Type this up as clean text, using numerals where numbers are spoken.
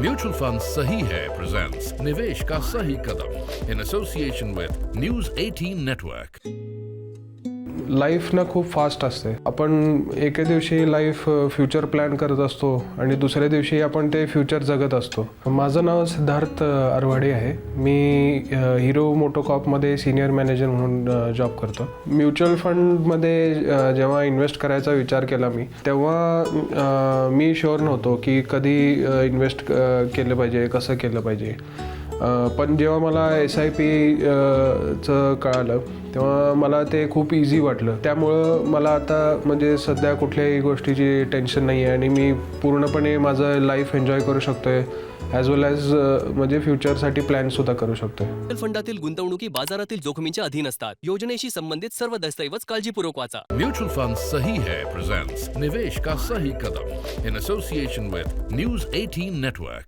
Mutual fund सही है presents निवेश का सही कदम इन एसोसिएशन विद न्यूज 18 नेटवर्क। लाईफ ना खूप फास्ट असते. आपण एके दिवशी लाईफ फ्युचर प्लॅन करत असतो आणि दुसऱ्या दिवशी आपण ते फ्युचर जगत असतो. माझं नाव सिद्धार्थ अरवाडे आहे. मी हिरो मोटोकॉर्पमध्ये सिनियर मॅनेजर म्हणून जॉब करतो. म्युच्युअल फंडमध्ये जेव्हा इन्व्हेस्ट करायचा विचार केला मी, तेव्हा मी शुअर नव्हतो की कधी इन्व्हेस्ट केलं पाहिजे, कसं केलं पाहिजे. पण जेव्हा मला SIP चं कळालं तेव्हा मला ते खूप इझी वाटलं. त्यामुळं मला आता म्हणजे सध्या कुठल्याही गोष्टीची टेन्शन नाही आहे आणि मी पूर्णपणे माझं लाईफ एन्जॉय करू शकतो आहे, ॲज वेल ॲज म्हणजे फ्युचरसाठी प्लॅनसुद्धा करू शकतो आहे. म्युच्युअल फंडातील गुंतवणुकी बाजारातील जोखमीच्या अधीन असतात. योजनेशी संबंधित सर्व दस्तऐवज काळजीपूर्वक वाचा. म्यूचुअल फंड सही है प्रेजेंट्स निवेश का सही कदम इन एसोसिएशन विद न्यूज 18 नेटवर्क।